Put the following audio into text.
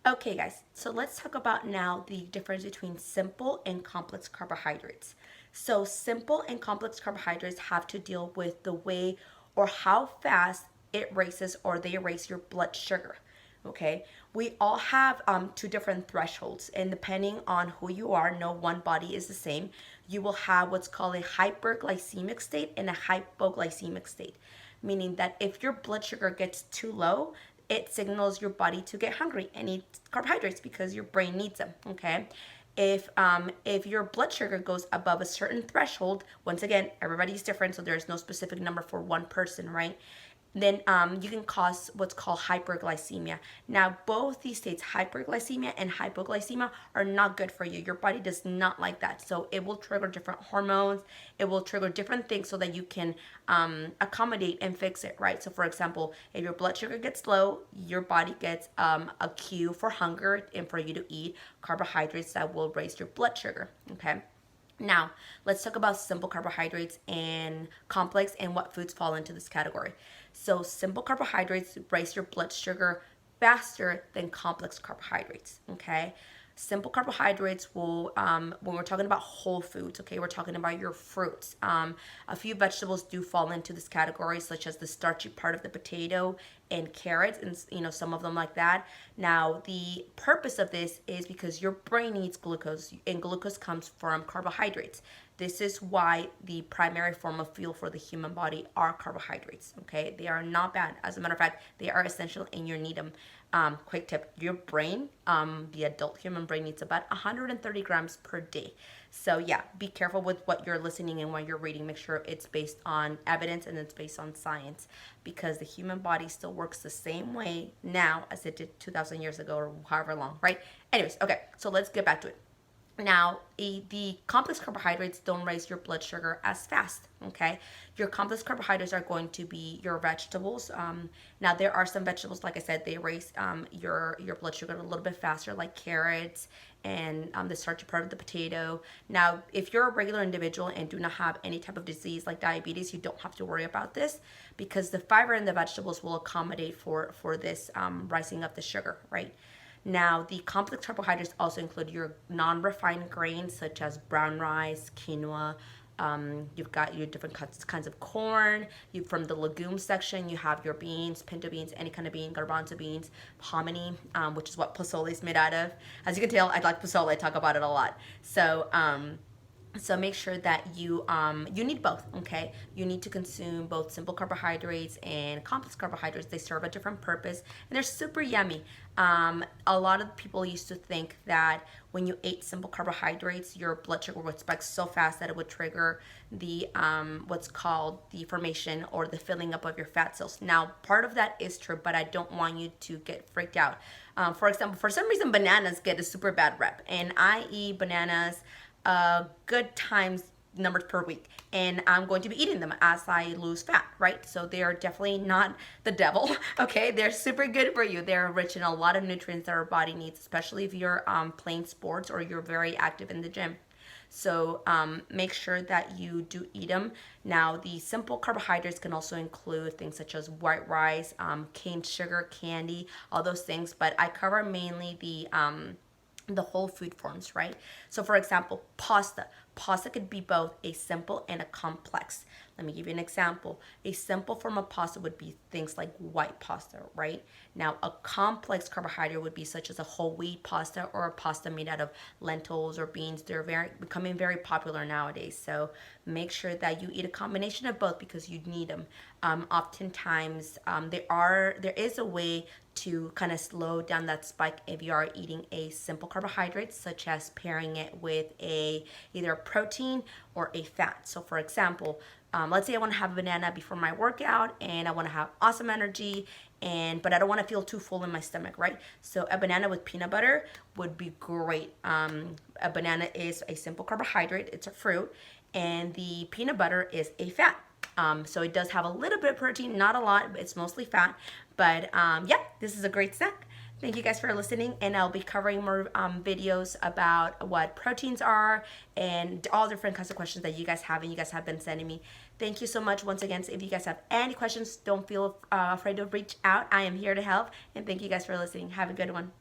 Okay, guys, so let's talk about now the difference between simple and complex carbohydrates. So, simple and complex carbohydrates have to deal with the way or how fast it races or they raise your blood sugar. Okay, we all have two different thresholds, and depending on who you are, no one body is the same. You will have what's called a hyperglycemic state and a hypoglycemic state, meaning that if your blood sugar gets too low, it signals your body to get hungry and eat carbohydrates because your brain needs them. Okay, if your blood sugar goes above a certain threshold, once again, everybody's different, so there's no specific number for one person, right? Then you can cause what's called hyperglycemia. Now, both these states, hyperglycemia and hypoglycemia, are not good for you. Your body does not like that. So it will trigger different hormones. It will trigger different things so that you can accommodate and fix it, right? So, for example, if your blood sugar gets low, your body gets a cue for hunger and for you to eat carbohydrates that will raise your blood sugar, okay? Now, let's talk about simple carbohydrates and complex and what foods fall into this category. So, simple carbohydrates raise your blood sugar faster than complex carbohydrates, okay? Simple carbohydrates will, when we're talking about whole foods, okay, we're talking about your fruits. A few vegetables do fall into this category, such as the starchy part of the potato and carrots, and some of them like that. Now, the purpose of this is because your brain needs glucose, and glucose comes from carbohydrates. This is why the primary form of fuel for the human body are carbohydrates. Okay, they are not bad. As a matter of fact, they are essential and you need them. Quick tip: your brain, the adult human brain, needs about 130 grams per day. So yeah, be careful with what you're listening and what you're reading. Make sure it's based on evidence and it's based on science, because the human body still works the same way now as it did 2,000 years ago or however long, right? Anyways, okay, so let's get back to it. Now, the complex carbohydrates don't raise your blood sugar as fast, okay? Your complex carbohydrates are going to be your vegetables. Now, there are some vegetables, like I said, they raise your blood sugar a little bit faster, like carrots and the starchy part of the potato. Now, if you're a regular individual and do not have any type of disease like diabetes, you don't have to worry about this, because the fiber in the vegetables will accommodate for this rising of the sugar, right? Now, the complex carbohydrates also include your non-refined grains such as brown rice, quinoa. You've got your different kinds of corn. From the legume section, you have your beans, pinto beans, any kind of bean, garbanzo beans, hominy, which is what pozole is made out of. As you can tell, I like pozole. I talk about it a lot. So make sure that you need both, okay? You need to consume both simple carbohydrates and complex carbohydrates. They serve a different purpose and they're super yummy. A lot of people used to think that when you ate simple carbohydrates, your blood sugar would spike so fast that it would trigger the what's called the formation or the filling up of your fat cells. Now, part of that is true, but I don't want you to get freaked out. For example, for some reason, bananas get a super bad rep, and I eat bananas good times numbers per week, and I'm going to be eating them as I lose fat, right? So they are definitely not the devil. Okay, they're super good for you. They're rich in a lot of nutrients that our body needs, especially if you're playing sports or you're very active in the gym. So make sure that you do eat them. Now, the simple carbohydrates can also include things such as white rice, cane sugar, candy, all those things, but I cover mainly the whole food forms, right? So for example, pasta. Pasta could be both a simple and a complex. Let me give you an example. A simple form of pasta would be things like white pasta, right? Now, a complex carbohydrate would be such as a whole wheat pasta or a pasta made out of lentils or beans. They're becoming very popular nowadays. So make sure that you eat a combination of both because you need them. Oftentimes, there is a way to kind of slow down that spike if you are eating a simple carbohydrate, such as pairing it with either a protein or a fat. So for example, let's say I want to have a banana before my workout and I want to have awesome energy, but I don't want to feel too full in my stomach, right? So a banana with peanut butter would be great. A banana is a simple carbohydrate, it's a fruit, and the peanut butter is a fat. So it does have a little bit of protein, not a lot, but it's mostly fat. But yeah, this is a great snack. Thank you guys for listening, and I'll be covering more videos about what proteins are and all different kinds of questions that you guys have and you guys have been sending me. Thank you so much once again. So if you guys have any questions, don't feel afraid to reach out. I am here to help, and thank you guys for listening. Have a good one.